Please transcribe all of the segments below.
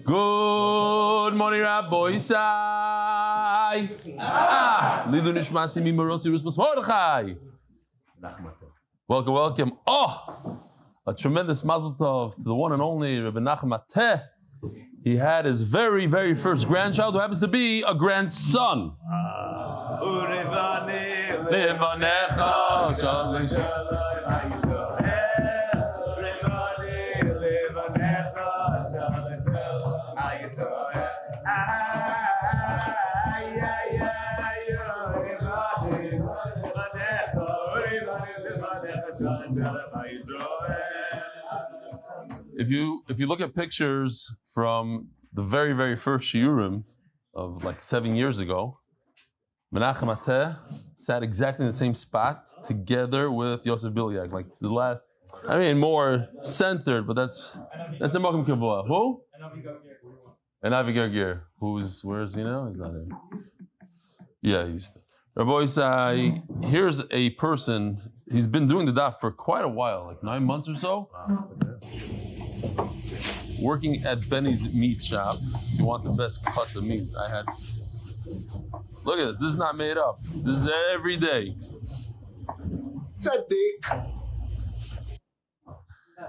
Good morning, Rabbi Isai. Lidu Nishmasi Mimarosi Ruspas Mordechai. Welcome. Oh, a tremendous Mazel Tov to the one and only Menachem Mateh. He had his very, very first grandchild who happens to be a grandson. If you look at pictures from the very, very first shiurim of like 7 years ago, Menachem Mateh sat exactly in the same spot together with Yosef Bilyag, like the last. I mean, more centered, but that's a Mokum Kavua. Who? And Avi Gergir. Where is he now? He's not here. Yeah, he's still. Rabbi, here's a person. He's been doing the daf for quite a while, like 9 months or so. Working at Benny's meat shop. If you want the best cuts of meat, I had. Look at this. This is not made up. This is every day. Tzaddik.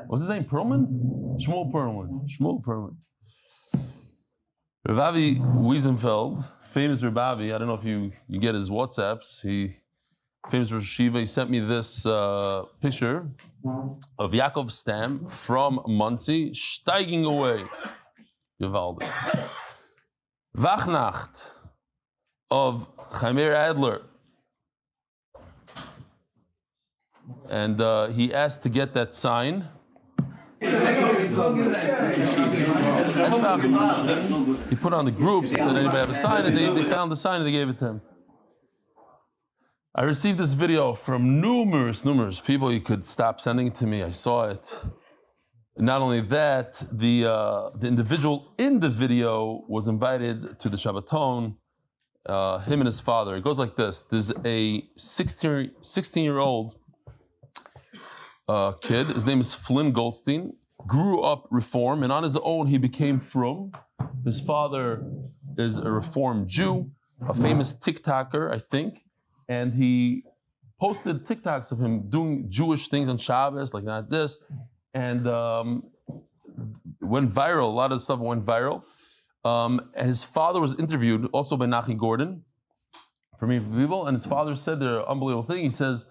What's his name? Perlman? Shmuel Perlman. Ravavi Wiesenfeld, famous Ravavi. I don't know if you get his WhatsApps. Famous Rosh Hashiva. He sent me this picture of Yaakov Stam from Muncie, steiging away. Gewaldig. Wachnacht of Chaimer Adler. And he asked to get that sign. He put on the groups, said anybody have a sign, and they found the sign and they gave it to him. I received this video from numerous people. You could stop sending it to me. I saw it. Not only that, the individual in the video was invited to the Shabbaton, him and his father. It goes like this. There's a 16-year-old kid. His name is Flynn Goldstein. Grew up Reform, and on his own he became Frum. His father is a Reform Jew, a famous TikToker, I think. And he posted TikToks of him doing Jewish things on Shabbos, like that, this, and went viral. A lot of stuff went viral. And his father was interviewed also by Nachi Gordon for Me People, and his father said the unbelievable thing. He says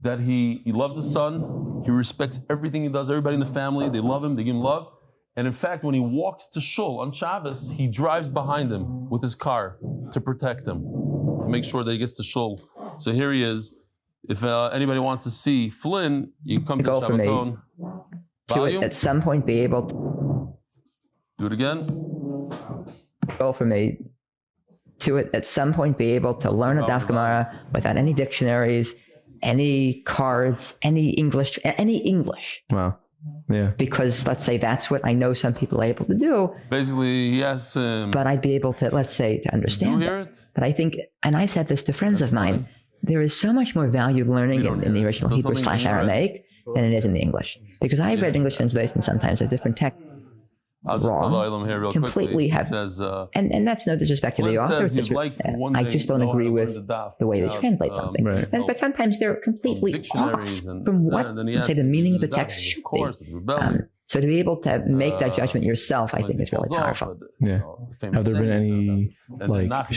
that he loves his son, he respects everything he does, everybody in the family, they love him, they give him love. And in fact, when he walks to Shul on Shabbos, he drives behind him with his car to protect him, to make sure that he gets to Shul. So here he is. If anybody wants to see Flynn, you can come to Shabbaton. To at some point be able to do it again. Go for me to it at some point be able to learn a Daf Gemara without any dictionaries, any cards, any English. Wow. Yeah. Because let's say that's what I know some people are able to do. Basically, yes. But I'd be able to, let's say, to understand. You hear it? But I think, and I've said this to friends of mine, there is so much more value learning in the original Hebrew / Aramaic than it is in the English. Because I've read English translations sometimes of different text. I'll just tell him here real completely quickly. Says, and that's no disrespect to the author. It's just, I just don't agree with the way they translate something. Right. But sometimes they're completely off from what, say, the meaning of the text should be. So to be able to make that judgment yourself, I think is really powerful. Yeah. Have there been any Daf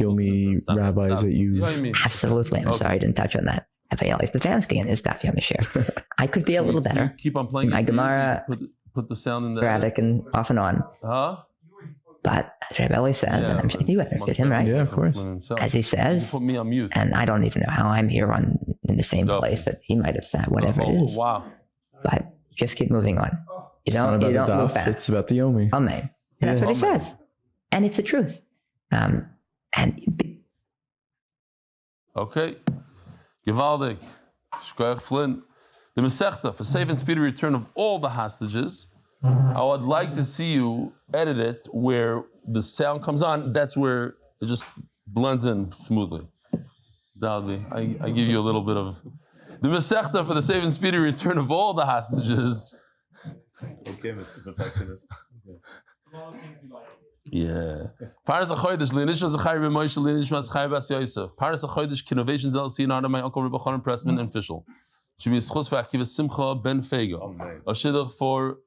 Yomi rabbis that you've... Absolutely. I'm sorry I didn't touch on that. Eli Stefansky in his Daf Yomi share. I could be a little better. Keep on playing. My Gemara... Put the sound in there. Sporadic and off and on. But as Rebbe says, and I'm sure you interviewed him, right? Yeah, of course. As he says, put me on mute. And I don't even know how I'm here in the same place that he might have sat, whatever it is. Wow. But just keep moving on. You don't move fast. It's about the Yomi. Amen. And that's what he says. And it's the truth. Okay. Gewaldig. Shkoyach Flynn. The Masechta, for safe and speedy return of all the hostages. I would like to see you edit it where the sound comes on. That's where it just blends in smoothly. Dali, I give you a little bit of the Masechta for the safe and speedy return of all the hostages. Okay, Mr. Perfectionist. Yeah. Parnassa Chodesh, Lenishma Zechariah B'Moshe, Lenishma Chaya Bas Yosef. Parnassa Chodesh, Kidnovations LLC, in honor of my uncle Rebbitzen Pressman and Fishel. Should be zechus for Akiva Simcha Ben Fayga. A shidduch for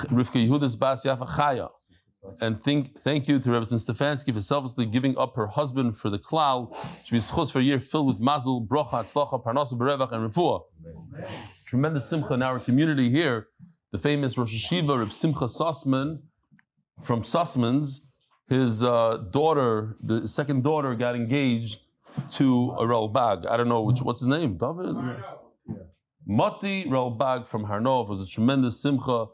Rivka Yehudit's Bas Yafa Chaya. And thank you to Rebbitzen Stefansky for selflessly giving up her husband for the klal. Should be zechus for a year filled with Mazel, Bracha, hatzlacha, Parnassa B'revach and Refuah. Tremendous simcha in our community here. The famous Rosh Hashiva Reb Simcha Sussman from Sussman's, his daughter, the second daughter, got engaged to a Relbag. I don't know what's his name. David. Mateh Relbag from Harnov. Was a tremendous simcha,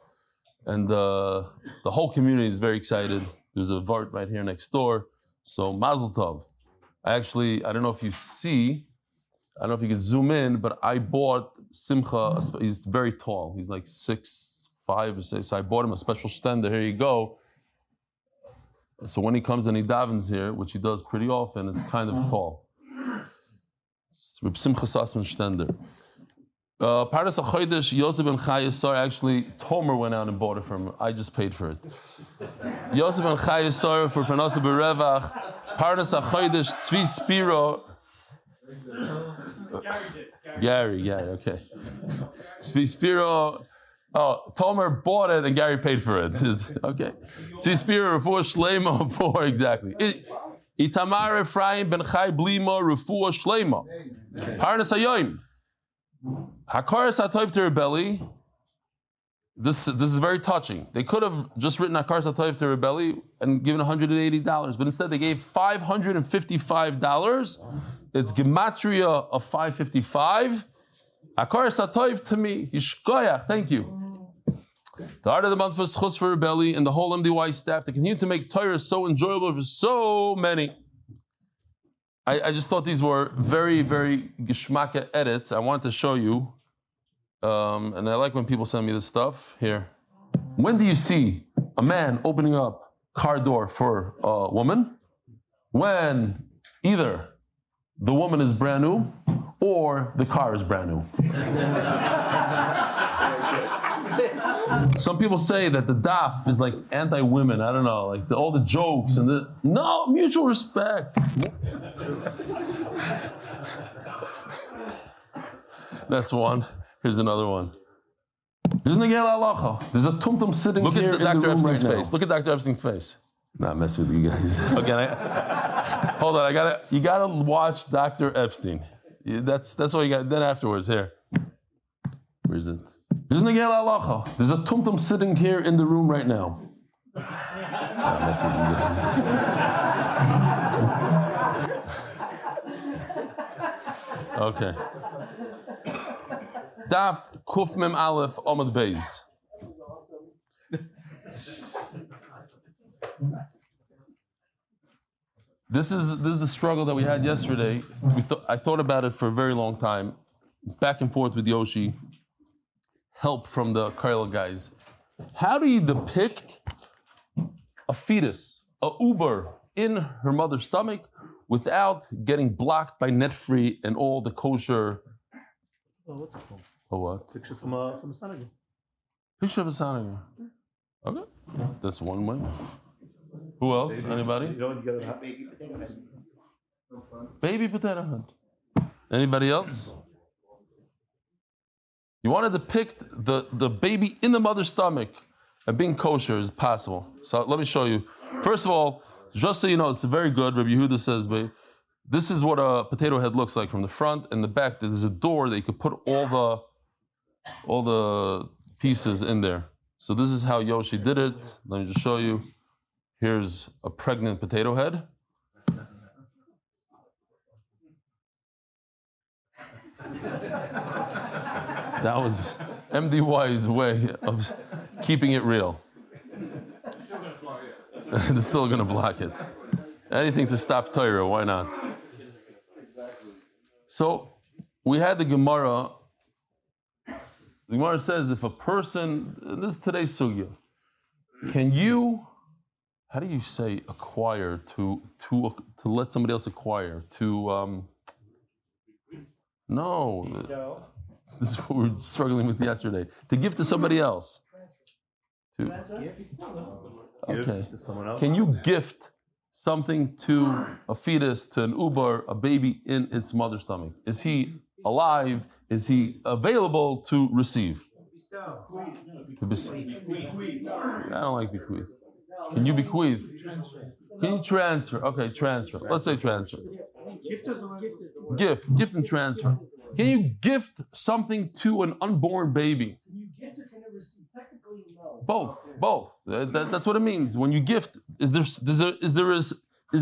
and the whole community is very excited. There's a vart right here next door. So Mazel Tov. I don't know if you see, I don't know if you can zoom in, but I bought Simcha. He's very tall. He's like 6'5" or 6. So I bought him a special stender. Here you go. So when he comes and he davens here, which he does pretty often, it's kind of tall. It's Reb Simcha Sussman stender. Parnassa Chodesh, Yosef and Chaya, Sara. Actually, Tomer went out and bought it from him. I just paid for it. Yosef and Chaya, Sara for Parnassa B'revach. Parnassa Chodesh, Tzvi Spero. Gary, okay. Tzvi Spero. Oh, Tomer bought it and Gary paid for it. Okay. Tzvi Spero, Refuah Shleimah for exactly. Itamar Ephraim ben Chai Blima, Refuah Shleimah. Parnassa Yomi. Hakaras Hatov to Rebelli. This is very touching. They could have just written Hakaras Hatov to Rebelli and given $180, but instead they gave $555. It's gematria of 555. Hakaras Hatov to me. Yishkoyach. Thank you. The art of the month for zechus for Rebelli and the whole MDY staff to continue to make Torah so enjoyable for so many. I just thought these were very, very geschmacke edits. I wanted to show you, and I like when people send me this stuff. Here. When do you see a man opening up car door for a woman? When either the woman is brand new or the car is brand new. Some people say that the daf is like anti-women. I don't know, like all the jokes and no, mutual respect. That's one. Here's another one. There's a tumtum sitting here in the room right now. Look at Dr. Epstein's face. Not messing with you guys. Again, hold on. You gotta watch Dr. Epstein. That's all you got. Then afterwards, here. Where is it? There's a tumtum sitting here in the room right now. Not messing with you guys. Okay. Daf Kuf Mem Aleph Amud Beis. This is the struggle that we had yesterday. I thought about it for a very long time, back and forth with Yoshi. Help from the klal guys. How do you depict a fetus, a uber, in her mother's stomach without getting blocked by net-free and all the kosher? Oh, what's it called? Oh, what? Picture from a synagogue. Picture of a synagogue. Okay, that's one way. Who else? Baby. Anybody? You know, you got a Baby potato head. Baby potato head. Anybody else? You want to depict the baby in the mother's stomach and being kosher is possible. So let me show you. First of all, just so you know, it's very good. Rabbi Yehuda says, this is what a potato head looks like from the front and the back. There's a door that you could put all the pieces in there. So this is how Yoshi did it. Let me just show you. Here's a pregnant potato head. That was MDY's way of keeping it real. They're still going to block it. Anything to stop Torah, why not? So we had the Gemara. The Gemara says if a person, this is today's sugya, can you, how do you say acquire, to let somebody else acquire, no. This is what we were struggling with yesterday. To give to somebody else. To, okay. To someone else? Can you gift something to a fetus, to an uber, a baby in its mother's stomach? Is he alive? Is he available to receive? To be, I don't like bequeath. Can you bequeath? Can you transfer? Okay, transfer. Let's say transfer. Gift and transfer. Can you gift something to an unborn baby? Both. That's what it means. When you gift, is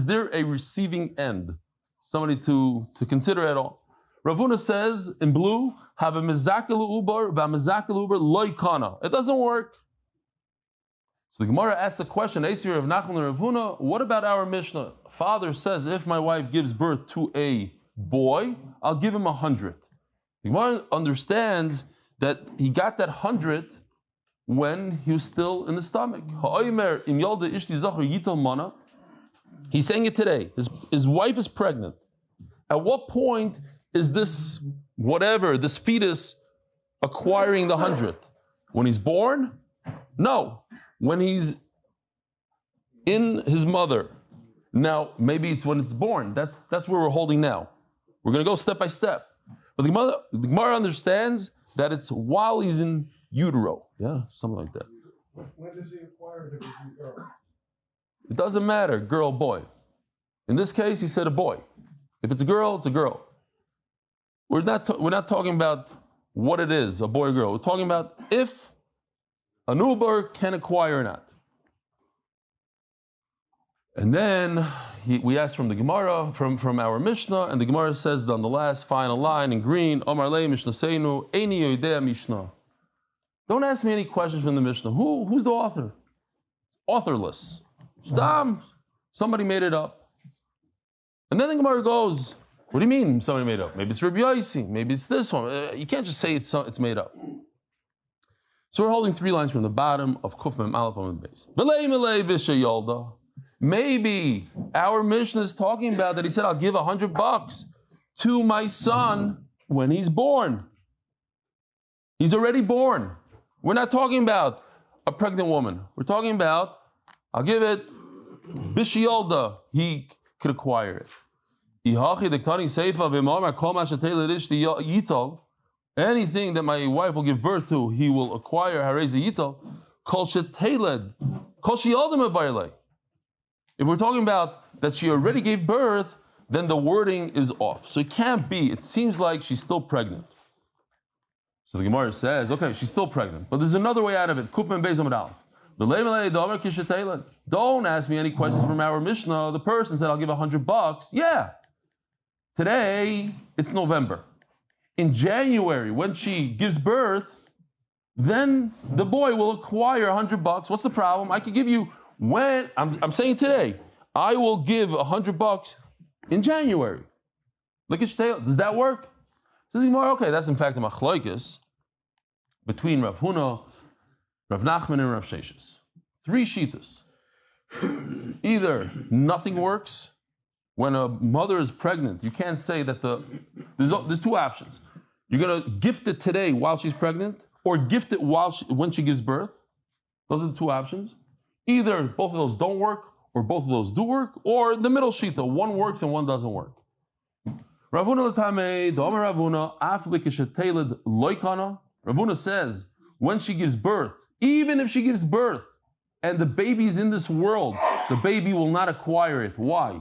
there a receiving end? Somebody to consider at all. Rav Huna says in blue, have a mezakelu ubar, v'amezakelu ubar loikana. It doesn't work. So the Gemara asks a question, Eisir of Nachman and Rav Huna, what about our Mishnah? Father says, if my wife gives birth to a boy, I'll give him 100. The Gemara understands that he got that 100 when he was still in the stomach. He's saying it today. His wife is pregnant. At what point is this fetus acquiring the 100? When he's born? No. When he's in his mother. Now, maybe it's when it's born. That's where we're holding now. We're going to go step by step. But the Gemara understands that it's while he's in utero. Yeah, something like that. When does he acquire it if it's a girl? It doesn't matter, girl, boy. In this case, he said a boy. If it's a girl, it's a girl. We're not talking about what it is, a boy or girl. We're talking about if a newborn can acquire or not. And then we asked from the Gemara, from our Mishnah, and the Gemara says on the last final line in green, Omar lei Mishnah seinu, eini yoidea Mishnah. Don't ask me any questions from the Mishnah. Who's the author? It's authorless. Stam. Somebody made it up. And then the Gemara goes, what do you mean somebody made it up? Maybe it's Rabbi Yossi, maybe it's this one. You can't just say it's made up. So we're holding 3 lines from the bottom of Kuf Mem Aleph Amud Beis. V'lei milei b'sheyolda. Maybe our Mishnah is talking about that he said, I'll give $100 to my son when he's born. He's already born. We're not talking about a pregnant woman. We're talking about, I'll give it, b'sheyolda. He could acquire it. Anything that my wife will give birth to, he will acquire. If we're talking about that she already gave birth, then the wording is off. So it can't be. It seems like she's still pregnant. So the Gemara says, okay, she's still pregnant. But there's another way out of it. Don't ask me any questions from our Mishnah. The person said, I'll give $100. Yeah. Today, it's November. In January, when she gives birth, then the boy will acquire $100. What's the problem? I could give you when, I'm saying today, I will give $100 in January. Does that work? Says Gemara, okay, that's in fact a machlokes between Rav Huna, Rav Nachman, and Rav Sheshes. 3 shittas. Either nothing works. When a mother is pregnant, you can't say that there's 2 options. You're going to gift it today while she's pregnant, or gift it when she gives birth. Those are the 2 options. Either both of those don't work, or both of those do work, or the middle shita, one works and one doesn't work. Rav Huna says, when she gives birth, even if she gives birth, and the baby's in this world, the baby will not acquire it. Why?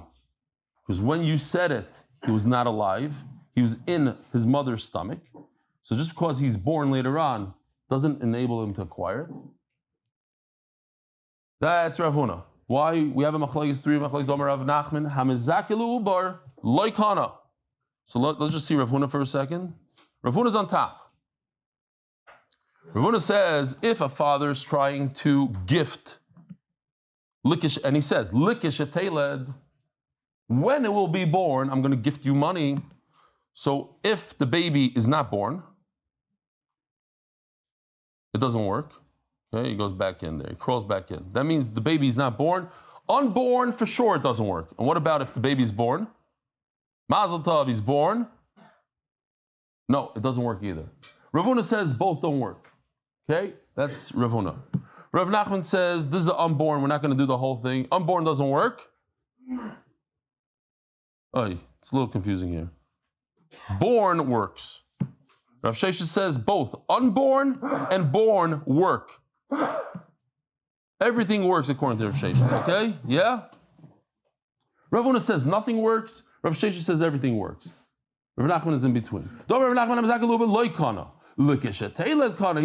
Because when you said it, he was not alive. He was in his mother's stomach. So just because he's born later on, doesn't enable him to acquire it. That's Rav Huna. Why? We have a machlokes 3, machlokes Domer Rav Nachman, Hamizakelu Ubar, Loikana. So let's just see Rav Huna for a second. Rav Huna's on top. Rav Huna says, if a father is trying to gift likish, and he says, likish eteled, when it will be born, I'm going to gift you money. So if the baby is not born, it doesn't work. Okay, he goes back in there, he crawls back in. That means the baby is not born. Unborn, for sure, it doesn't work. And what about if the baby is born? Mazel tov, he's born. No, it doesn't work either. Rav Huna says both don't work. Okay, that's Rav Huna. Rav Nachman says, this is the unborn, we're not going to do the whole thing. Unborn doesn't work. Oh, it's a little confusing here. Born works. Rav Sheshes says both unborn and born work. Everything works according to Rav Sheshes, okay? Yeah? Rav Huna says nothing works. Rav Sheshes says everything works. Rav Nachman is in between.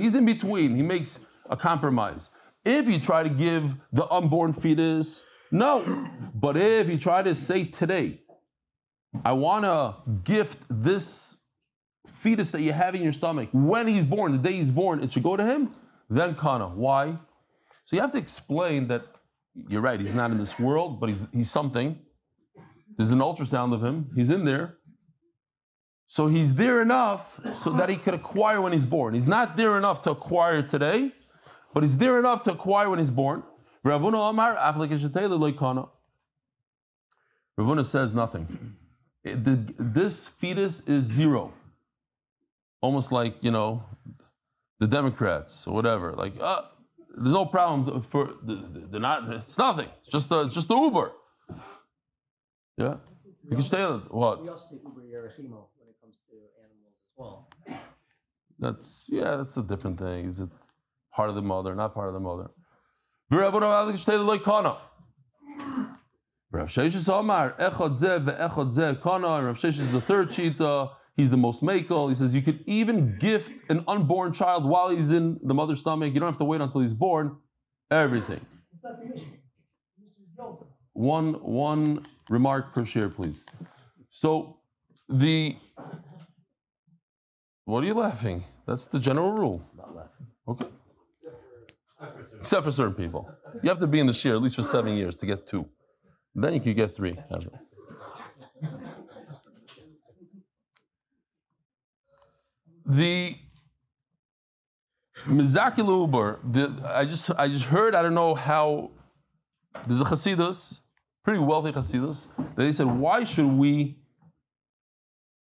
He's in between. He makes a compromise. If you try to give the unborn fetus, no. But if you try to say today, I want to gift this fetus that you have in your stomach, when he's born, the day he's born, it should go to him, then kana. Why? So you have to explain that you're right, he's not in this world, but he's something. There's an ultrasound of him, he's in there. So he's there enough so that he could acquire when he's born. He's not there enough to acquire today, but he's there enough to acquire when he's born. Ravuna says nothing. This fetus is zero. Almost like, the Democrats or whatever. Like, there's no problem for, they're not, it's nothing. It's just the Uber. Yeah? You can stay on it. What? We also say Uber Yerachimo when it comes to animals as well. That's a different thing. Is it part of the mother, not part of the mother? Rav Sheshes Omar, Echad Zeh ve'echad Zeh Kana. Rav Sheshes is the third Shita. He's the most makel. He says you could even gift an unborn child while he's in the mother's stomach. You don't have to wait until he's born. Everything. It's not the mission. One remark per share, please. So what are you laughing? That's the general rule. Not laughing. Okay. Except for certain people. You have to be in the share at least for 7 years to get 2. Then you could get 3. The Mizakil Uber, I just heard, I don't know how, there's a Chasidus, pretty wealthy Chasidus, that they said, why should we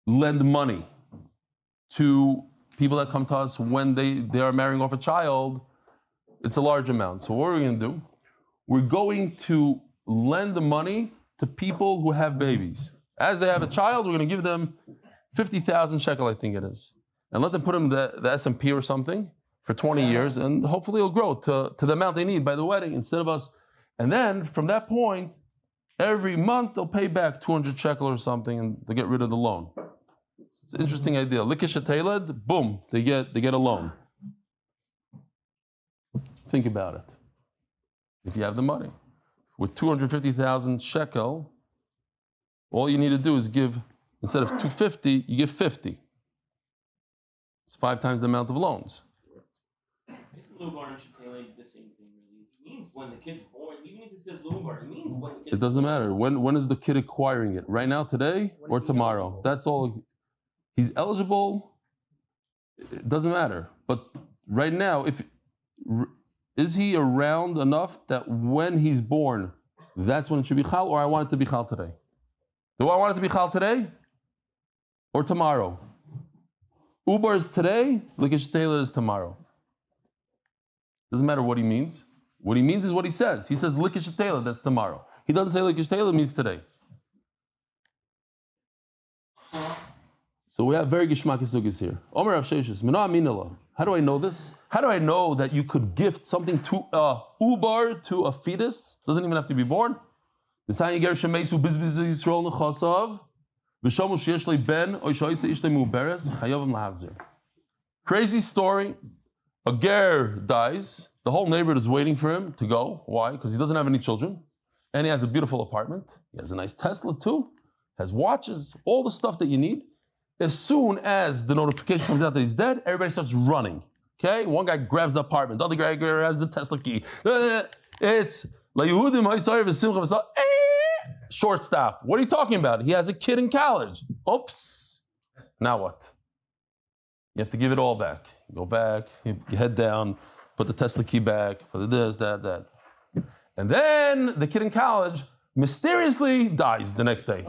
lend money to people that come to us when they are marrying off a child? It's a large amount. So what are we going to do? We're going to lend the money to people who have babies. As they have a child, we're going to give them 50,000 shekel, I think it is. And let them put them the S&P or something for 20 years, and hopefully it'll grow to the amount they need by the wedding instead of us. And then from that point, every month they'll pay back 200 shekel or something, and they get rid of the loan. It's an interesting idea. Likish Teled, boom, they get a loan. Think about it. If you have the money, with 250,000 shekel, all you need to do is give, instead of 250, you give 50. It's 5 times the amount of loans. Lubar should say like the same thing, really. It means when the kid's born, even if it says Lubar, it means when the kid's born. It doesn't matter. When is the kid acquiring it? Right now, today, or tomorrow? Eligible? That's all. He's eligible. It doesn't matter. But right now, is he around enough that when he's born, that's when it should be chal, or I want it to be chal today? Do I want it to be chal today or tomorrow? Uber is today, Likish Taylor is tomorrow. Doesn't matter what he means. What he means is what he says. He says Likish Taylor, that's tomorrow. He doesn't say Likish Taylor means today. So we have very gishmak sugis here. Omer Rav Sheshes, Mino Aminala. How do I know this? How do I know that you could gift something to a ubar, to a fetus? Doesn't even have to be born. Crazy story. A ger dies. The whole neighborhood is waiting for him to go. Why? Because he doesn't have any children. And he has a beautiful apartment. He has a nice Tesla too. Has watches, all the stuff that you need. As soon as the notification comes out that he's dead, everybody starts running. Okay? One guy grabs the apartment. The other guy grabs the Tesla key. It's La Yehudim short stop. What are you talking about? He has a kid in college. Oops. Now what? You have to give it all back. You go back, you head down, put the Tesla key back, put this, that. And then the kid in college mysteriously dies the next day.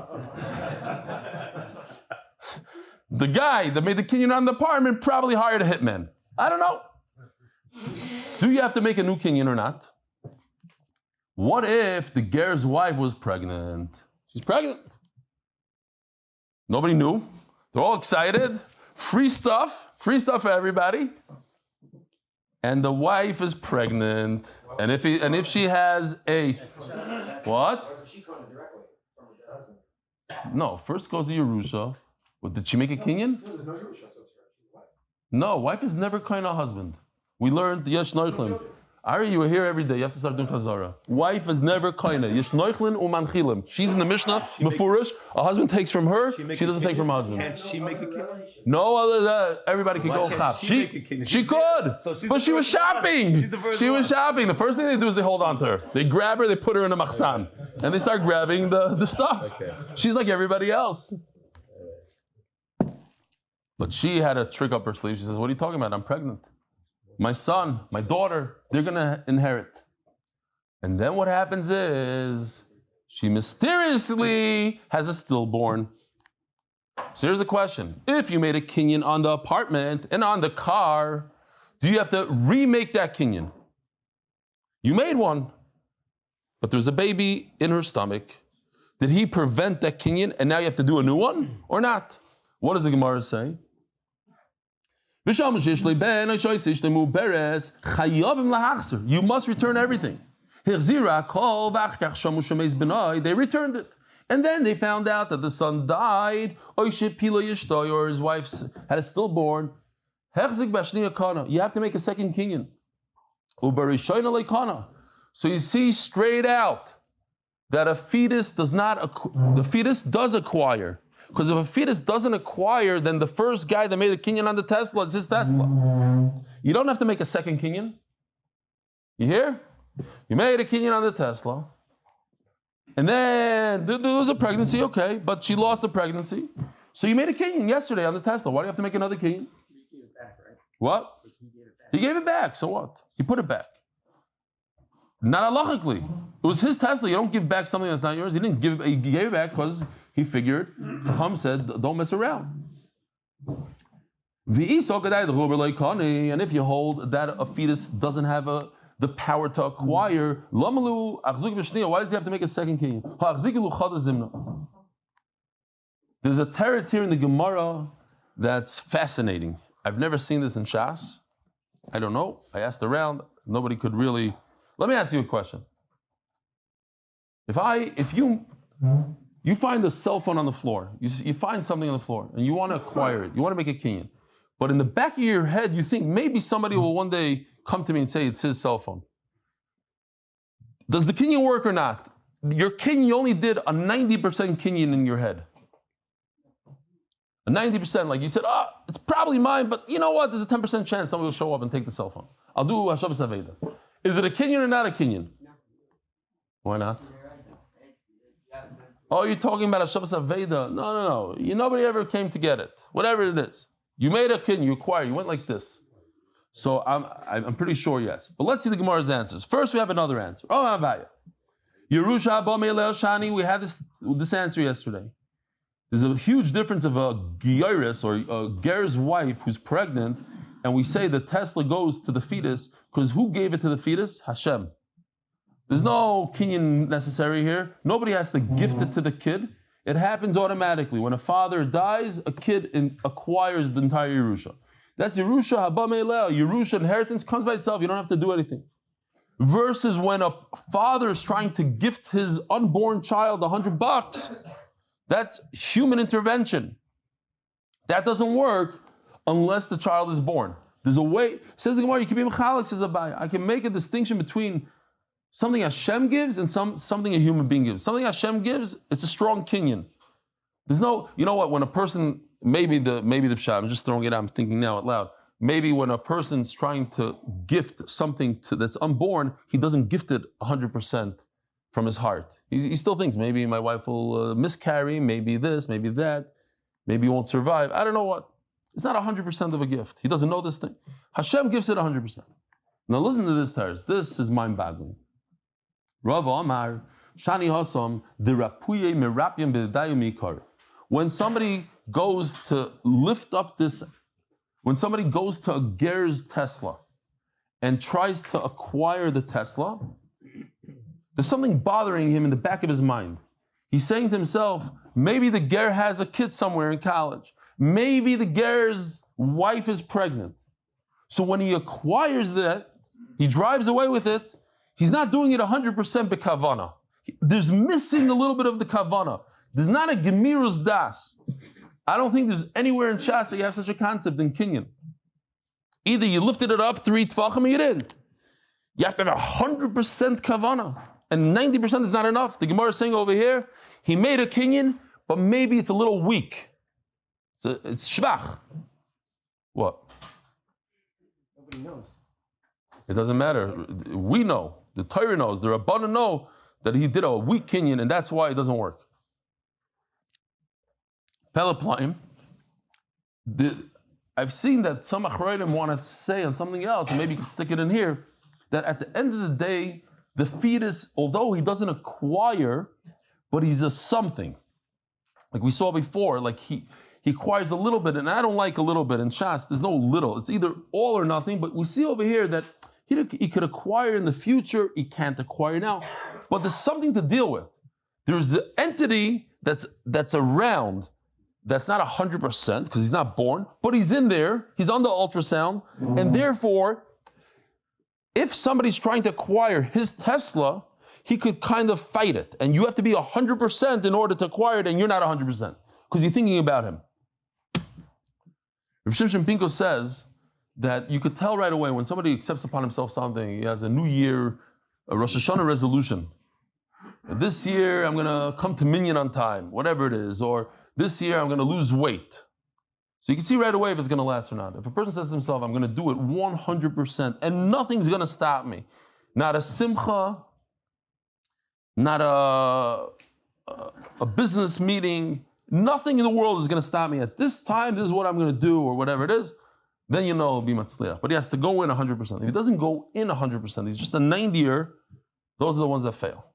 The guy that made the kinyan on the apartment probably hired a hitman. I don't know. Do you have to make a new kinyan or not? What if the ger's wife was pregnant? She's pregnant. Nobody knew. They're all excited. Free stuff for everybody. And the wife is pregnant. And if she has a what? No, first goes to Yerusha. What, did she make a kinyan? No, there's no Yerusha, so it's his wife. No, wife is never kind of husband. We learned Yesh Noichlim. Ari, you were here every day. You have to start doing chazara. Wife is never kind of. Yesh Noichlim umanchilim. She's in the Mishnah. Mefurish. A husband takes from her. She doesn't take from her husband. Can't she make a kinyan? No other than everybody can go chap. She could, but she was shopping. She was shopping. The first thing they do is they hold on to her. They grab her. They put her in a machsan, and they start grabbing the stuff. Okay. She's like everybody else. But she had a trick up her sleeve. She says, "What are you talking about? I'm pregnant. My son, my daughter, they're gonna inherit." And then what happens is she mysteriously has a stillborn. So here's the question. If you made a kinyan on the apartment and on the car, do you have to remake that kinyan? You made one, but there's a baby in her stomach. Did he prevent that kinyan and now you have to do a new one or not? What does the Gemara say? You must return everything. They returned it. And then they found out that the son died, or his wife had a stillborn. You have to make a second kinyan. So you see straight out that a fetus does acquire. Because if a fetus doesn't acquire, then the first guy that made a kinyan on the Tesla is his Tesla. You don't have to make a second kinyan. You hear? You made a kinyan on the Tesla. And then there was a pregnancy, okay, but she lost the pregnancy. So you made a kinyan yesterday on the Tesla. Why do you have to make another kinyan? He gave it back, right? What? He gave it back, so what? He put it back. Not halachically. It was his Tesla. You don't give back something that's not yours. He didn't give it, he gave it back because he figured, Chacham said, don't mess around. And if you hold that a fetus doesn't have the power to acquire, why does he have to make a second kinyan? There's a teretz here in the Gemara that's fascinating. I've never seen this in Shas. I don't know. I asked around. Nobody could really. Let me ask you a question. If you find a cell phone on the floor, you find something on the floor, and you want to acquire it, you want to make a kinyan, but in the back of your head, you think maybe somebody will one day come to me and say it's his cell phone. Does the kinyan work or not? Your kinyan, you only did a 90% kinyan in your head. A 90%, like you said, it's probably mine, but you know what? There's a 10% chance somebody will show up and take the cell phone. I'll do Hashavas Aveda. Is it a kinyan or not a kinyan? No. Why not? Oh, you're talking about Hashavas Aveda. No. Nobody ever came to get it. Whatever it is. You made a kinyan, you acquired, you went like this. So I'm pretty sure yes. But let's see the Gemara's answers. First, we have another answer. Oh, Abaya. Yerusha Shani. We had this answer yesterday. There's a huge difference of a Geiris or a Ger's wife who's pregnant, and we say the Tesla goes to the fetus because who gave it to the fetus? Hashem. There's no kinyan necessary here. Nobody has to gift it to the kid. It happens automatically. When a father dies, a kid acquires the entire Yerusha. That's Yerusha Haba Meileh. Yerusha inheritance comes by itself. You don't have to do anything. Versus when a father is trying to gift his unborn child $100, that's human intervention. That doesn't work unless the child is born. There's a way. Says the Gemara, you can be mechalik, says Abai. I can make a distinction between something Hashem gives and something a human being gives. Something Hashem gives, it's a strong kinyan. There's no, you know what, when a person, maybe the pshat, I'm just throwing it out, I'm thinking now out loud. Maybe when a person's trying to gift something that's unborn, he doesn't gift it 100% from his heart. He still thinks maybe my wife will miscarry, maybe this, maybe that, maybe he won't survive. I don't know what. It's not 100% of a gift. He doesn't know this thing. Hashem gives it 100%. Now listen to this, Taras. This is mind-boggling. Rav Amar, Shani Hasam, the Rapuye Merapyam Bedayu Mikar. When somebody goes to lift up this, when somebody goes to a Ger's Tesla and tries to acquire the Tesla, there's something bothering him in the back of his mind. He's saying to himself, maybe the ger has a kid somewhere in college. Maybe the ger's wife is pregnant. So when he acquires that, he drives away with it, he's not doing it 100% bekavana. There's missing a little bit of the kavana. There's not a gemirus das. I don't think there's anywhere in Shas that you have such a concept in Kinyan. Either you lifted it up 3 tvachim or you didn't. You have to have 100% kavana. And 90% is not enough. The Gemara is saying over here, he made a Kinyan, but maybe it's a little weak. It's shvach. What? Nobody knows. It doesn't matter. We know. The Torah knows. The Rabbanan know that he did a weak Kinyan, and that's why it doesn't work. Pelaplayim. I've seen that some Achroidim want to say on something else, and maybe you can stick it in here, that at the end of the day, the fetus, although he doesn't acquire, but he's a something. Like we saw before, like he acquires a little bit, and I don't like a little bit in Shas. There's no little. It's either all or nothing, but we see over here that he could acquire in the future, he can't acquire now. But there's something to deal with. There's an entity that's around, that's not 100% because he's not born, but he's in there, he's on the ultrasound, and therefore, if somebody's trying to acquire his Tesla, he could kind of fight it. And you have to be 100% in order to acquire it, and you're not 100% because you're thinking about him. Rav Shimshon Pinko says that you could tell right away when somebody accepts upon himself something, he has a new year, a Rosh Hashanah resolution. This year I'm going to come to Minyan on time, whatever it is, or this year I'm going to lose weight. So you can see right away if it's going to last or not. If a person says to himself, I'm going to do it 100% and nothing's going to stop me, not a simcha, not a business meeting, nothing in the world is going to stop me at this time, this is what I'm going to do, or whatever it is, then you know it'll be matzliach. But he has to go in 100%. If he doesn't go in 100%, he's just a 90er, those are the ones that fail.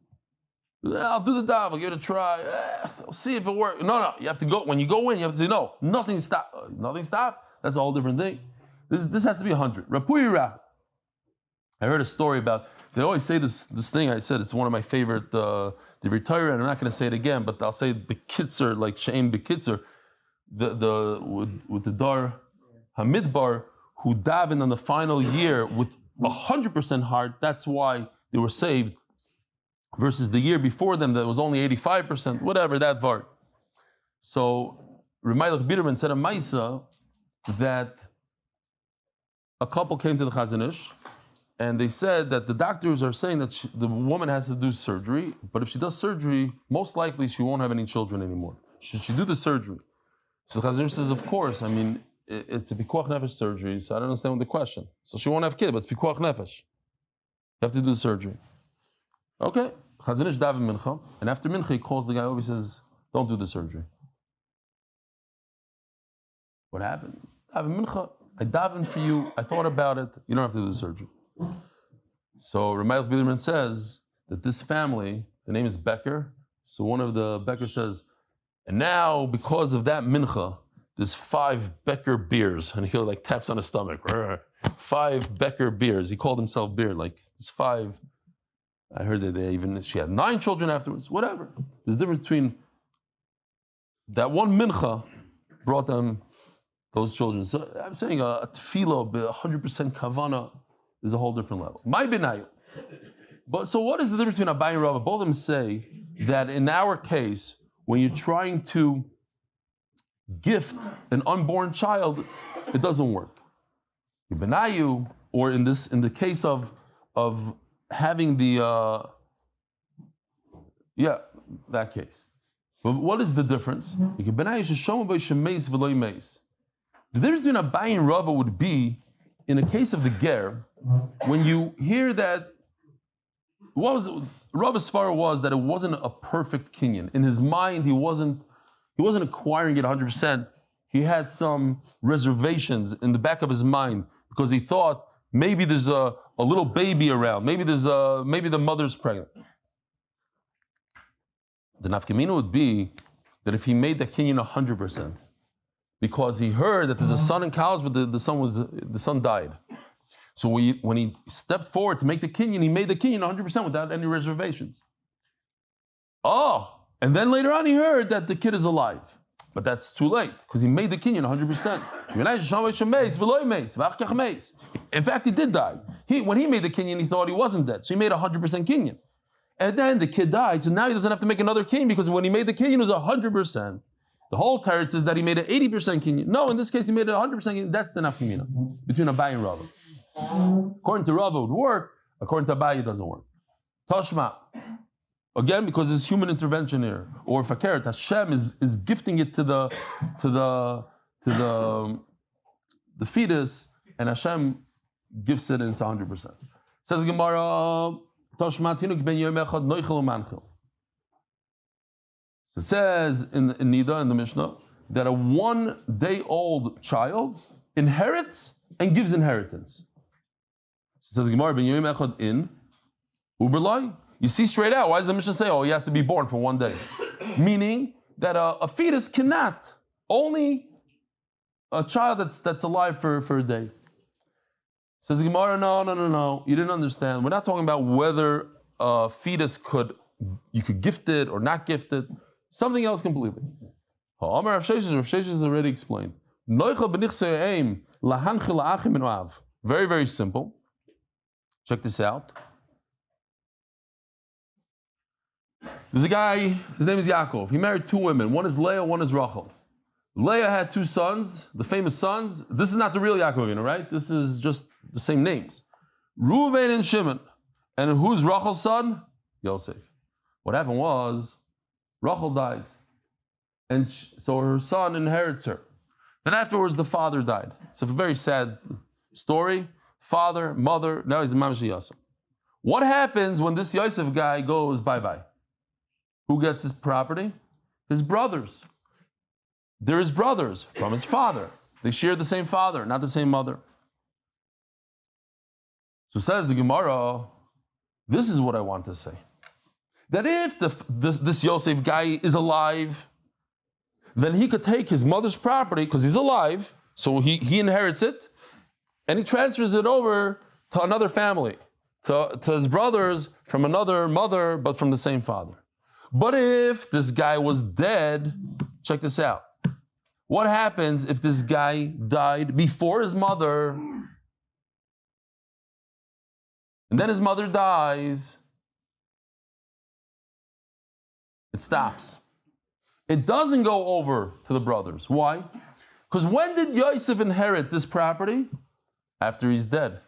I'll do the dav, I'll give it a try, I'll see if it works. No, you have to go, when you go in, you have to say, no, nothing stop. Nothing stop? That's a whole different thing. This has to be 100. Rapuyira. I heard a story about, they always say this thing, I said it's one of my favorite, the retire, and I'm not going to say it again, but I'll say bekitzer, like Shein bekitzer, with the Dar Hamidbar, who davened on the final year with 100% heart, that's why they were saved, versus the year before them that was only 85%, whatever, that var. So Remailach Biderman said a Maisa that a couple came to the Chazon Ish, and they said that the doctors are saying that the woman has to do surgery, but if she does surgery, most likely she won't have any children anymore. Should she do the surgery? So the Chazon Ish says, of course, I mean, it's a pikuach nefesh surgery, so I don't understand the question. So she won't have kids, but it's pikuach nefesh. You have to do the surgery. Okay. Chazon Ish daven mincha, and after mincha he calls the guy over, he says, don't do the surgery. What happened? Daven mincha, I davened for you, I thought about it, you don't have to do the surgery. So Ramayel Biderman says that this family, the name is Becker, so one of the Becker says, and now because of that mincha, there's 5 Becker beers, and he like taps on his stomach, 5 Becker beers, he called himself beer, like it's 5. I heard that she had 9 children afterwards, whatever. There's a difference between that one mincha brought them those children. So I'm saying a tefillah, 100% kavana is a whole different level. My benayu. But so what is the difference between Abai and Rava? Both of them say that in our case, when you're trying to gift an unborn child, it doesn't work. Benayu, or in the case of having the that case. But what is the difference? The difference between Abai and Rava would be in a case of the ger, when you hear that Rava's svara was that it wasn't a perfect kinyan. In his mind, he wasn't acquiring it 100%. He had some reservations in the back of his mind because he thought maybe there's a little baby around. Maybe the mother's pregnant. The nafkamina would be that if he made the kinyan 100%, because he heard that there's a son in college, but the son died. So when he stepped forward to make the kinyan, he made the kinyan 100% without any reservations. Oh, and then later on he heard that the kid is alive. But that's too late, because he made the kinyan 100%. In fact, he did die. When he made the kinyan, he thought he wasn't dead. So he made 100% kinyan. And then the kid died, so now he doesn't have to make another kinyan, because when he made the kinyan, it was 100%. The whole teretz says that he made an 80% kinyan. No, in this case, he made an 100% kinyan. That's the nafkamina between Abai and Rava. According to Rava, it would work. According to Abai, it doesn't work. Tashma. Again, because there's human intervention here, or fakert, Hashem is gifting it to the fetus, and Hashem gifts it, and it's 100%. Says Gemara, Toshma tinuk ben yom echad noichel umanchel. So it says in Nida, in the Mishnah, that a 1-day-old child inherits and gives inheritance. So it says Gemara ben yom echad in uberlai. You see straight out, why does the Mishnah say, he has to be born for 1 day? Meaning that a fetus cannot, only a child that's alive for a day. Says Gemara, no, you didn't understand. We're not talking about whether a fetus you could gift it or not gift it. Something else completely. Rav Sheshes is already explained. Very, very simple. Check this out. There's a guy, his name is Yaakov. He married 2 women. One is Leah, one is Rachel. Leah had 2 sons, the famous sons. This is not the real Yaakov, right? This is just the same names. Reuven and Shimon. And who's Rachel's son? Yosef. What happened was, Rachel dies. And so her son inherits her. Then afterwards, the father died. It's a very sad story. Father, mother, now he's Mamash Yosef. What happens when this Yosef guy goes bye-bye? Who gets his property? His brothers. They're his brothers from his father. They share the same father, not the same mother. So says the Gemara, this is what I want to say. That if this Yosef guy is alive, then he could take his mother's property, because he's alive, so he inherits it, and he transfers it over to another family, to his brothers from another mother, but from the same father. But if this guy was dead, check this out. What happens if this guy died before his mother, and then his mother dies? It stops. It doesn't go over to the brothers. Why? Because when did Yosef inherit this property? After he's dead.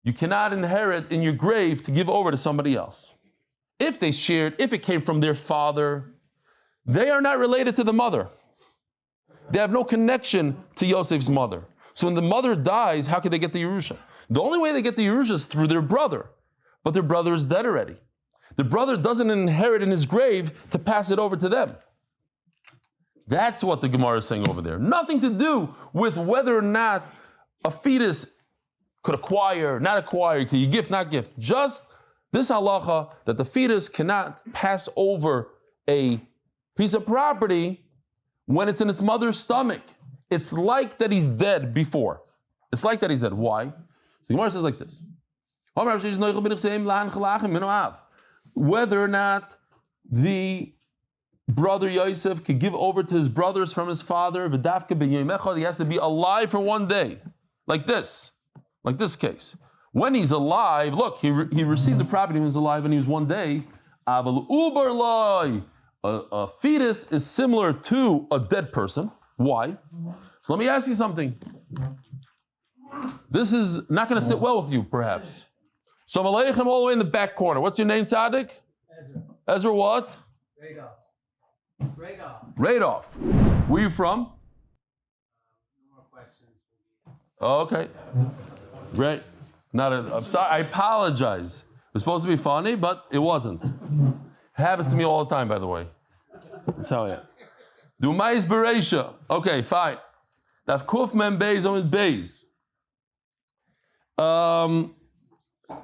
You cannot inherit in your grave to give over to somebody else. If they shared, if it came from their father, they are not related to the mother. They have no connection to Yosef's mother. So when the mother dies, how can they get the Yerusha? The only way they get the Yerusha is through their brother. But their brother is dead already. The brother doesn't inherit in his grave to pass it over to them. That's what the Gemara is saying over there. Nothing to do with whether or not a fetus could acquire, not acquire, could you gift, not gift. Just this halacha that the fetus cannot pass over a piece of property when it's in its mother's stomach. It's like that he's dead before. It's like that he's dead. Why? So the Gemara says like this. Whether or not the brother Yosef could give over to his brothers from his father, he has to be alive for 1 day. Like this case. When he's alive, look, he received the property when he was alive and he was 1 day. A fetus is similar to a dead person. Why? So let me ask you something. This is not going to sit well with you, perhaps. So Menachem all the way in the back corner. What's your name, Tzaddik? Ezra what? Radolf. Where are you from? No more questions. Okay. Great. I'm sorry. I apologize. It was supposed to be funny, but it wasn't. It happens to me all the time, by the way. That's how I am. Dumais Bereisha. Okay, fine. Daf Kuf Mem Beis Amud Beis.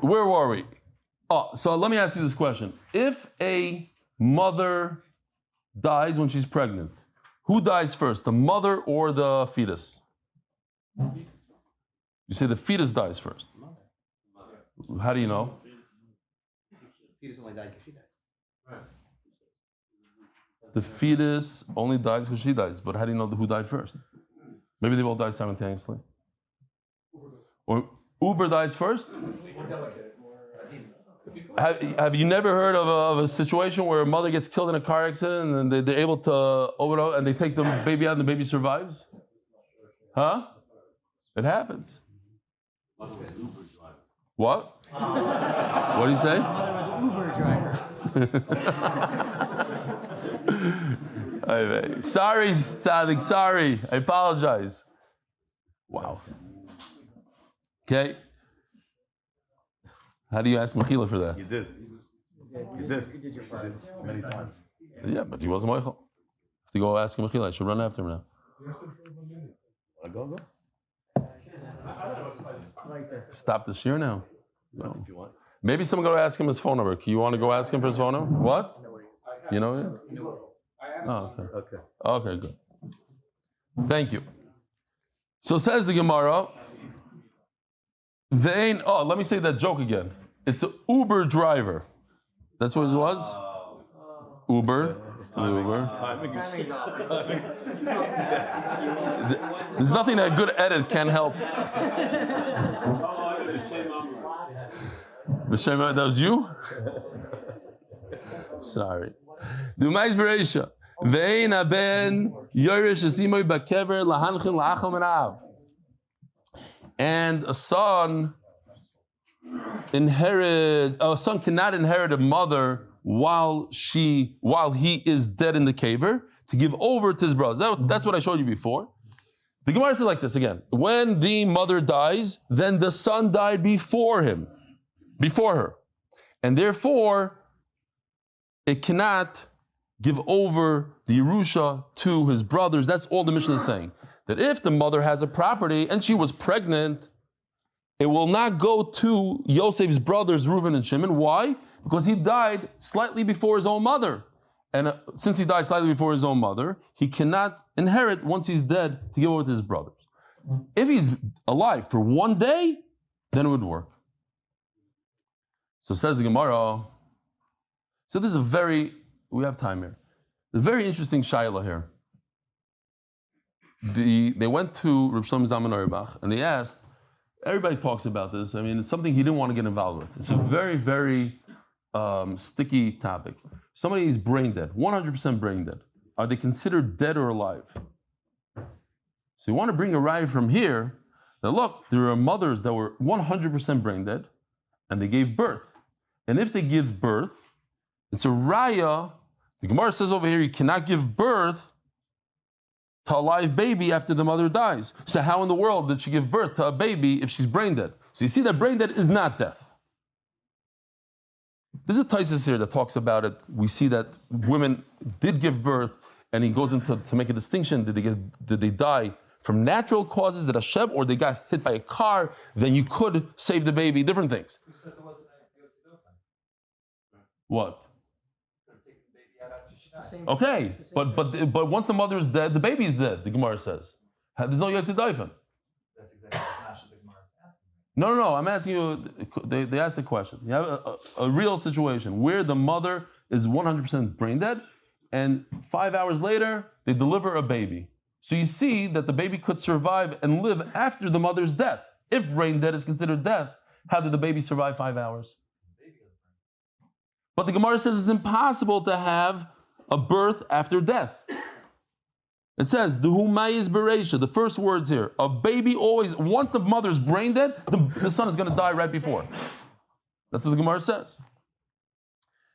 Where were we? So let me ask you this question. If a mother dies when she's pregnant, who dies first, the mother or the fetus? You say the fetus dies first. How do you know? Fetus only died because she died. The fetus only dies because she dies. But how do you know who died first? Maybe they both died simultaneously. Or Uber dies first? Have you never heard of a situation where a mother gets killed in a car accident and they're able to overdose and they take the baby out and the baby survives? Huh? It happens. What? What do you say? Mother was an Uber driver. Sorry, Tzadik, sorry. I apologize. Wow. Okay. How do you ask Mechila for that? You did. You did your part. Many times. Yeah, but he wasn't Michael. Have to go ask him Mechila. I should run after him now. Go. Right there. Stop this year now. No. If you want. Maybe someone go ask him his phone number. You want to go ask him for his phone number? What? You know who he is? Oh, okay. Okay. Okay, good. Thank you. So says the Gemara. Let me say that joke again. It's an Uber driver. That's what it was? Uber. Timing's off. There's nothing that a good edit can help. That was you? Sorry. Dumais Bereisha. Vein aben yorish asimoy bakever lahanchin laachal menav. And a son cannot inherit a mother while he is dead in the caver to give over to his brothers. That's what I showed you before. The Gemara says like this again. When the mother dies, then the son died before her. And therefore, it cannot give over the Yerusha to his brothers. That's all the Mishnah is saying. That if the mother has a property and she was pregnant, it will not go to Yosef's brothers, Reuven and Shimon. Why? Because he died slightly before his own mother. And since he died slightly before his own mother, he cannot inherit once he's dead to give over to his brothers. If he's alive for one day, then it would work. So says the Gemara. So this is we have time here. There's a very interesting shayla here. They went to Reb Shlomo Zalman Auerbach and they asked, everybody talks about this. I mean, it's something he didn't want to get involved with. It's a very, very sticky topic. Somebody is brain dead, 100% brain dead. Are they considered dead or alive? So you want to bring a raya from here that look, there are mothers that were 100% brain dead and they gave birth. And if they give birth, it's a raya. The Gemara says over here, you cannot give birth to a live baby after the mother dies. So how in the world did she give birth to a baby if she's brain dead? So you see that brain dead is not death. There's a Taisus here that talks about it. We see that women did give birth, and he goes into to make a distinction. Did they die from natural causes, that Hashem, or they got hit by a car? Then you could save the baby. Different things. What? Okay, but once the mother is dead, the baby is dead. The Gemara says there's no Yotze Daifen. That's exactly what the Gemara is asking. No. I'm asking you. They asked the question. You have a real situation where the mother is 100% brain dead, and 5 hours later they deliver a baby. So you see that the baby could survive and live after the mother's death. If brain dead is considered death, how did the baby survive 5 hours? But the Gemara says it's impossible to have a birth after death. It says, "Duhumayis bereisha." The first words here. A baby always, once the mother's brain dead, the son is going to die right before. That's what the Gemara says.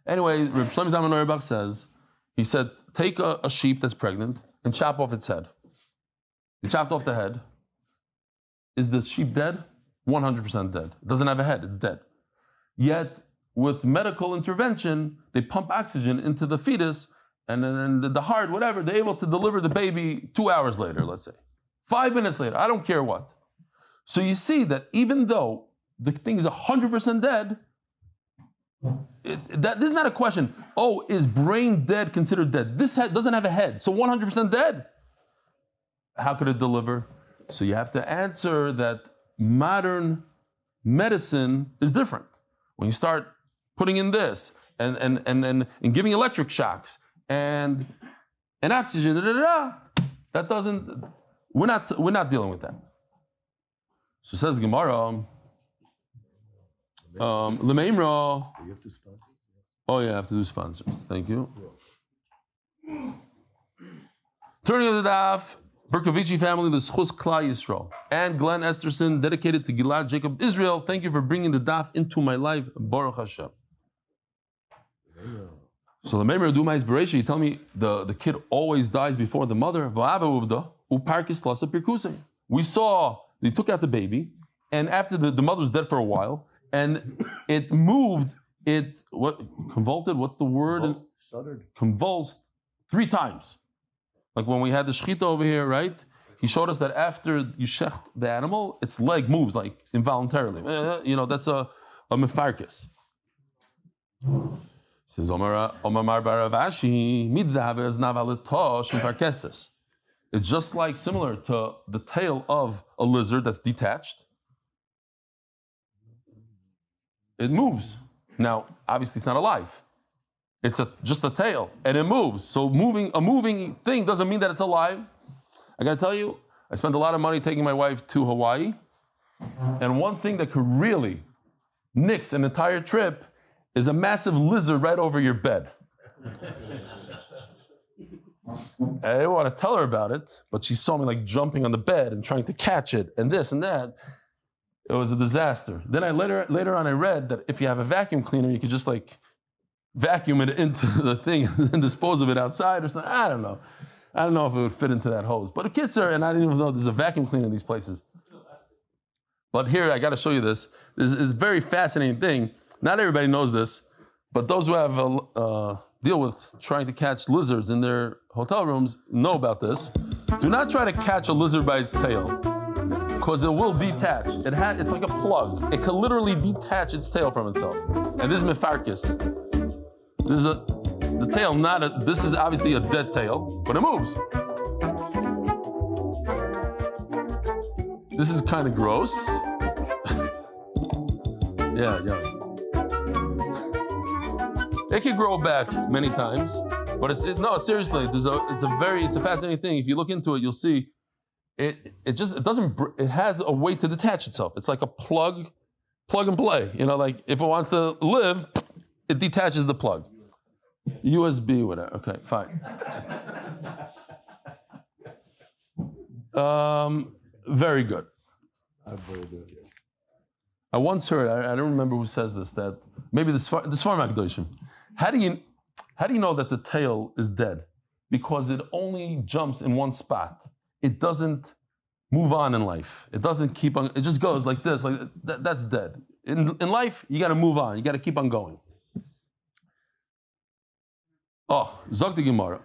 Anyway, Reb Shlomo Zalman Auerbach says, he said, take a sheep that's pregnant and chop off its head. He chopped off the head. Is the sheep dead? 100% dead. It doesn't have a head, it's dead. Yet, with medical intervention, they pump oxygen into the fetus, and then the heart, whatever, they're able to deliver the baby 2 hours later, let's say. 5 minutes later, I don't care what. So you see that even though the thing is 100% dead, this is not a question, is brain dead considered dead? This head doesn't have a head, so 100% dead. How could it deliver? So you have to answer that modern medicine is different. When you start putting in this and giving electric shocks and oxygen, that doesn't. We're not dealing with that. So says Gemara. Lemeimra. You have to sponsor. Oh yeah, I have to do sponsors. Thank you. Turning to the daf, Berkovici family, the zechus klal Yisrael, and Glenn Esterson, dedicated to Gilad Jacob Israel. Thank you for bringing the daf into my life. Baruch Hashem. So the Meimer Dumais Bereshi, you tell me the kid always dies before the mother. We saw they took out the baby, and after the mother was dead for a while, and it moved. It convulsed? What's the word? Shuddered. Convulsed 3 times. Like when we had the shechita over here, right? He showed us that after you shecht the animal, its leg moves like involuntarily. That's a mefarkis. Says Omar Baravashi, it's just like similar to the tail of a lizard that's detached. It moves. Now, obviously, it's not alive. It's just a tail, and it moves. So a moving thing doesn't mean that it's alive. I gotta tell you, I spent a lot of money taking my wife to Hawaii, and one thing that could really nix an entire trip is a massive lizard right over your bed. I didn't want to tell her about it, but she saw me like jumping on the bed and trying to catch it, and this and that. It was a disaster. Then later on I read that if you have a vacuum cleaner, you could just like vacuum it into the thing and dispose of it outside or something. I don't know. I don't know if it would fit into that hose. But the kids are, and I didn't even know there's a vacuum cleaner in these places. But here, I got to show you this. This is a very fascinating thing. Not everybody knows this, but those who have deal with trying to catch lizards in their hotel rooms know about this. Do not try to catch a lizard by its tail, because it will detach. It's like a plug. It can literally detach its tail from itself. And this is mefarkis. This is the tail, this is obviously a dead tail, but it moves. This is kind of gross. Yeah. It can grow back many times, but seriously, it's a fascinating thing. If you look into it, you'll see it has a way to detach itself. It's like a plug and play. Like if it wants to live, it detaches the plug. USB, whatever. Okay, fine. Very good. I once heard, I don't remember who says this, that maybe the Sfar Makdoshim. How do you know that the tail is dead? Because it only jumps in one spot. It doesn't move on in life. It doesn't keep on, it just goes like this, like that's dead. In life, you gotta move on. You gotta keep on going. Oh, Zok the Gemara.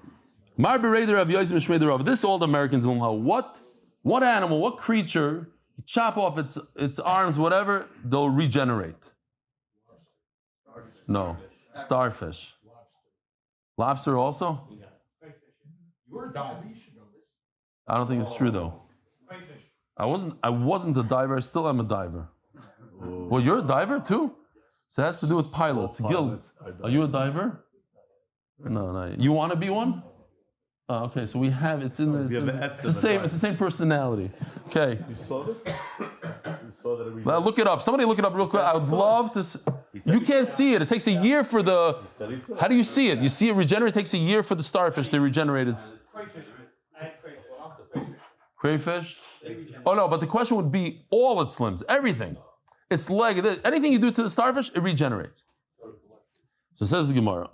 Mar bereder of Yosef Shmei Rav. This all the Americans will know. What animal, what creature, you chop off its arms, whatever, they'll regenerate. No. Starfish. Lobster also? You're a diver, you should know this. I don't think it's true though. I wasn't a diver, I still am a diver. Well, you're a diver too? So it has to do with pilots. Gil, are you a diver? No. You want to be one? Oh, okay, so it's the same personality. Okay. You saw this? You saw that Well, look it up. Somebody look it up real quick. I would love to. You can't see it. It takes a year for the. How do you see it? You see it regenerate. It takes a year for the starfish to regenerate. It's Crayfish. I had crayfish. Crayfish. Oh no, but the question would be all its limbs, everything. Its leg, anything you do to the starfish, it regenerates. So says the Gemara.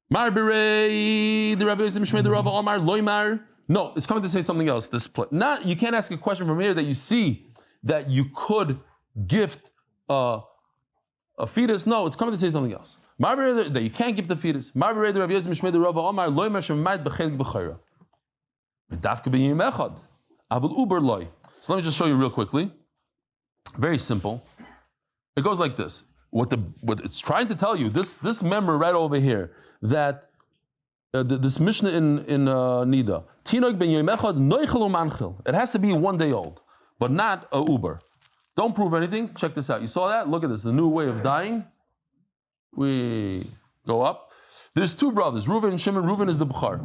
No, it's coming to say something else. You can't ask a question from here that you see that you could gift a fetus. No, it's coming to say something else. That you can't gift the fetus. So let me just show you real quickly. Very simple. It goes like this. What it's trying to tell you, this member right over here, that this Mishnah in Nida, it has to be 1 day old. but not a uber. Don't prove anything. Check this out. You saw that? Look at this. The new way of dying. We go up. There's two brothers, Reuven and Shimon. Reuven is the Bechar.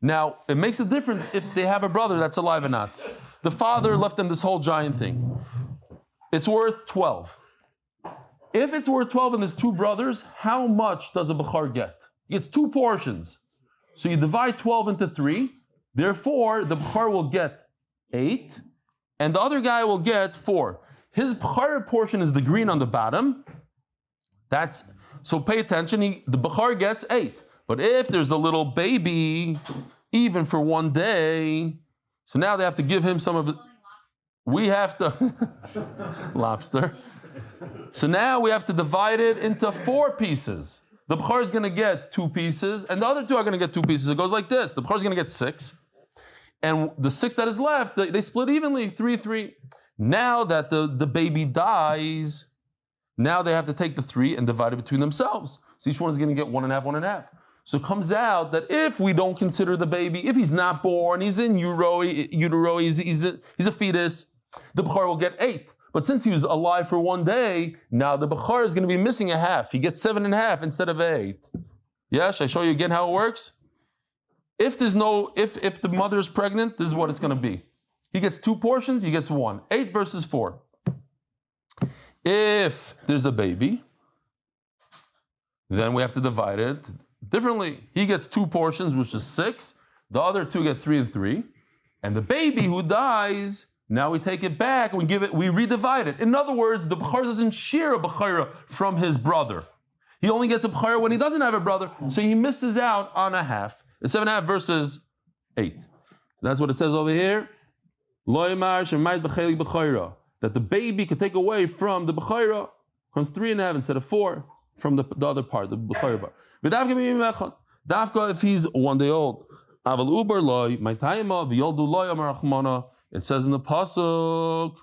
Now, it makes a difference if they have a brother that's alive or not. The father left them this whole giant thing. It's worth 12. If it's worth 12 and there's two brothers, how much does a Bechar get? He gets 2 portions. So you divide 12 into 3. Therefore, the Bechar will get 8, and the other guy will get 4. His Bechar portion is the green on the bottom. So pay attention. The Bechar gets 8. But if there's a little baby, even for 1 day, so now they have to give him some of it. We have to lobster. So now we have to divide it into 4 pieces. The Bechar is going to get 2 pieces, and the other 2 are going to get 2 pieces. It goes like this. The Bechar is going to get 6. And the 6 that is left, they split evenly, 3-3. Now that the baby dies, now they have to take the 3 and divide it between themselves. So each one is going to get 1.5, 1.5. So it comes out that if we don't consider the baby, if he's not born, he's in utero, he's a fetus, the Bechar will get 8. But since he was alive for 1 day, now the Bechar is going to be missing a half. He gets 7.5 instead of 8. Yeah, should I show you again how it works? If the mother is pregnant, this is what it's going to be. He gets 2 portions, he gets 1. 8 versus 4. If there's a baby, then we have to divide it differently. He gets 2 portions, which is 6. The other 2 get 3 and 3. And the baby who dies, now we take it back, we redivide it. In other words, the Bechar doesn't share a Bechara from his brother. He only gets a Bechara when he doesn't have a brother, so he misses out on a half. It's 7.5 versus 8. That's what it says over here. That the baby could take away from the Bechara, comes 3.5 instead of 4 from the other part, the Bechara part. Dafka if he's 1 day old. It says in the pasuk,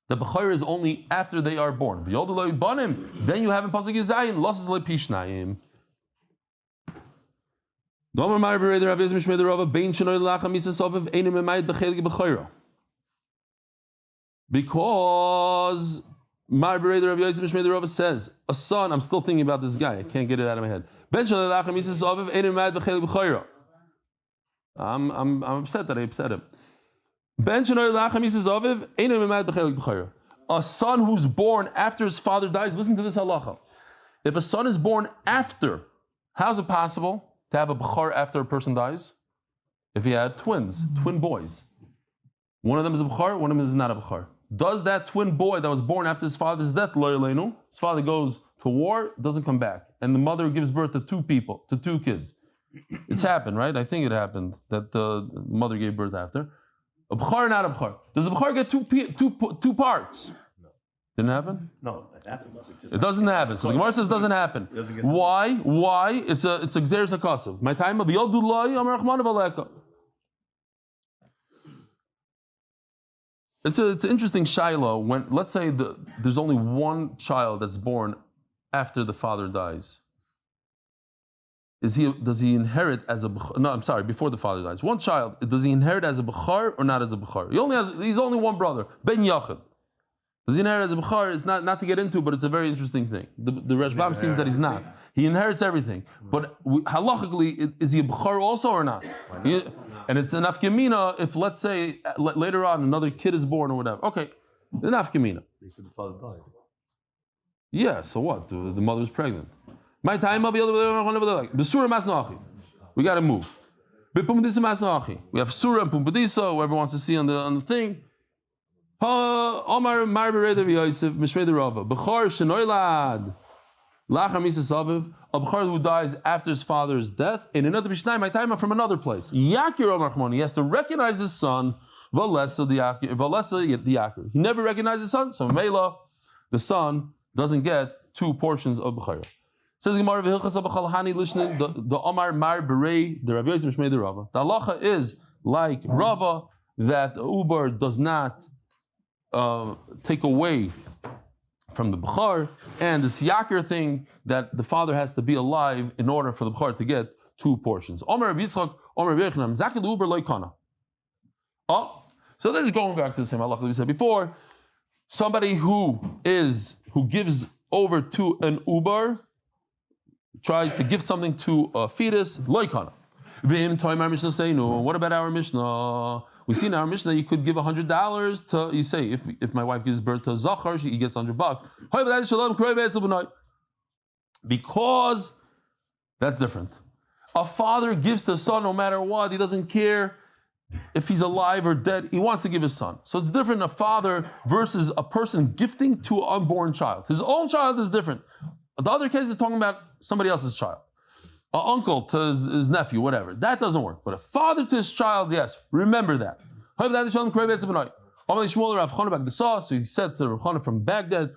the Bechara is only after they are born. Then you have in pasuk Yizayin, losses le pishnayim. Because my brother Rabbi Yosef Mishmei the Rava says, a son, I'm still thinking about this guy, I can't get it out of my head. I'm upset that I upset him. A son who's born after his father dies, listen to this halacha. If a son is born after, how's it possible to have a Bechar after a person dies? If he had twin boys. One of them is a Bechar, one of them is not a Bechar. Does that twin boy that was born after his father's death, his father goes to war, doesn't come back, and the mother gives birth to 2 kids. It's happened, right? I think it happened that the mother gave birth after. A Bechar, not a Bechar. Does a Bechar get 2 parts? No. Didn't happen? No, it happens. It doesn't happen. So the Gemara says it doesn't happen. Why? It's a Gzeres HaKasav. My time of Yodulai Amar Rachman Valeka. It's an interesting shiloh when, let's say, there's only 1 child that's born after the father dies. Does he inherit as a Bechar? No, I'm sorry, before the father dies. 1 child, does he inherit as a Bechar or not as a Bechar? He's only 1 brother, Ben Yachid. Does he inherit as a Bechar? It's not to get into, but it's a very interesting thing. The Rashbam seems that he's not. He inherits everything. But halachically, is he a Bechar also or not? And it's an afkemina if, let's say, later on another kid is born or whatever. Okay, an afkemina. They said the father died. Yeah, so what? The mother is pregnant. My time, we got to move. We have Surah and Pumbedisa, whoever wants to see on the thing. Omar Yosef, Mishmei the Rava. Bechar shenoilad. Lachar misas aviv. A Bechar who dies after his father's death. In another Mishnah, my time from another place. Yakir Omar Chmoni. He has to recognize his son. Valesa the Yakir. He never recognized his son. So Mela, the son, doesn't get 2 portions of Bechar. Says Gemara v'hilchas abachalhani lishnin the Omar Mar Berei the Rabbi Yosef Mishmei the Rava. The halacha is like Rava that the Uber does not take away from the Bechar, and this Yakir thing that the father has to be alive in order for the Bechar to get 2 portions. Omar Rabbi Yitzchak, Omar Rabbi Elchanan, Zakid Uber loikana. So this is going back to the same halacha that we said before. Somebody who gives over to an ubar, tries to give something to a fetus, loikana. What about our Mishnah? We see in our Mishnah you could give $100 to, you say, if my wife gives birth to a zachar, he gets $100. Because that's different. A father gives to a son no matter what. He doesn't care if he's alive or dead. He wants to give his son. So it's different, a father versus a person gifting to an unborn child. His own child is different. The other case is talking about somebody else's child. An uncle to his nephew, whatever. That doesn't work. But a father to his child, yes. Remember that. So he said to Rabkana from Baghdad,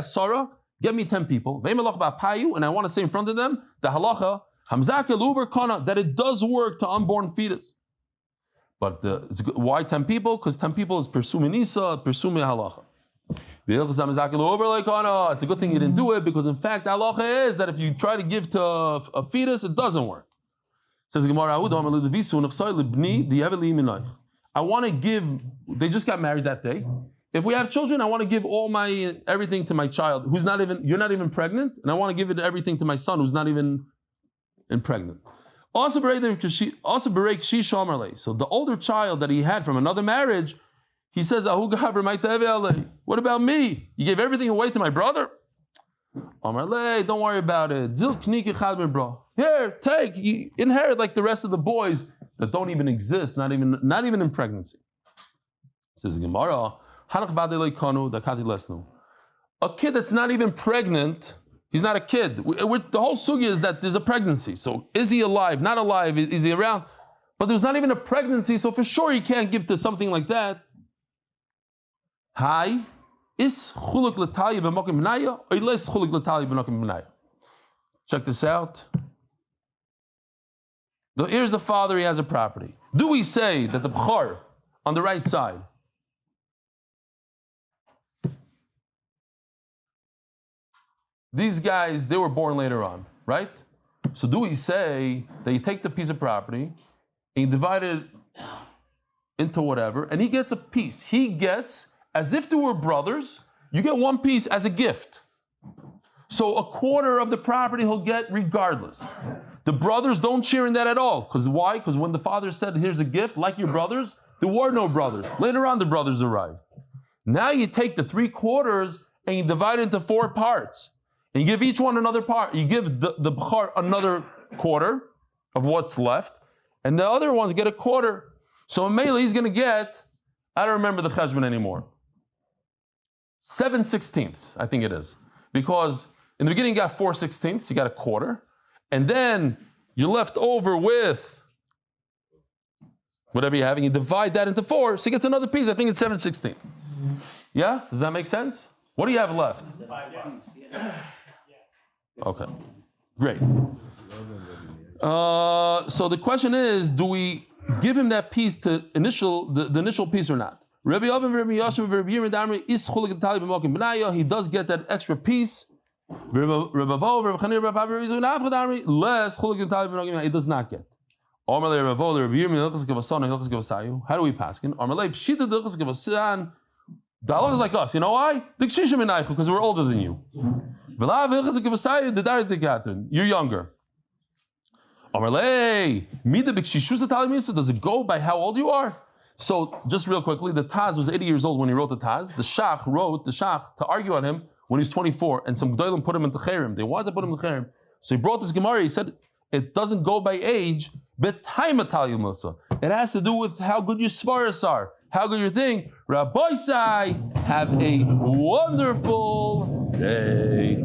Sara, get me 10 people, and I want to say in front of them, the halacha, that it does work to unborn fetus. But why 10 people? Because 10 people is Persumi Nisa, Persumi halacha. It's a good thing you didn't do it, because in fact, halacha is that if you try to give to a fetus, it doesn't work. Says Gemara, I want to give, they just got married that day. If we have children, I want to give everything to my child who's not even, you're not even pregnant, and I want to give it everything to my son who's not even pregnant. So the older child that he had from another marriage, he says, what about me? You gave everything away to my brother? Don't worry about it. Here, take, you inherit like the rest of the boys that don't even exist, not even in pregnancy. Says the Gemara, a kid that's not even pregnant, he's not a kid. The whole sugya is that there's a pregnancy. So is he alive, not alive, is he around? But there's not even a pregnancy, so for sure he can't give to something like that. Hi, is chuluk l'tali b'mokim b'naya or less chuluk l'tali b'mokim b'naya? Check this out. Here's the father, he has a property. Do we say that the b'char on the right side, these guys, they were born later on, right? So do we say that you take the piece of property and you divide it into whatever, and he gets a piece. He gets, as if they were brothers, you get one piece as a gift. So a quarter of the property he'll get regardless. The brothers don't share in that at all. Because why? Because when the father said, here's a gift, like your brothers, there were no brothers. Later on, the brothers arrived. Now you take the 3/4 and you divide it into 4 parts. And you give each one another part. You give the b'char another quarter of what's left, and the other ones get a quarter. So in Mele, he's going to get, I don't remember the cheshbon anymore, 7/16, I think it is. Because in the beginning you got 4/16, you got a quarter, and then you're left over with whatever you have, and you divide that into 4, so he gets another piece. I think it's 7/16. Yeah? Does that make sense? What do you have left? 5. Okay, great. So the question is, do we give him that piece to the initial piece or not? He does get that extra piece. He does not get. How do we pass? The Allah is like us. You know why? Because we're older than you. You're younger. Does it go by how old you are? So, just real quickly, the Taz was 80 years old when he wrote the Taz. The Shach wrote the Shach to argue on him when he was 24, and some G'daylim put him into Cherem. They wanted to put him in Cherem. So he brought this Gemara, he said, it doesn't go by age, but time It has to do with how good your svaras are, how good your thing. Rabbi Sai, have a wonderful day.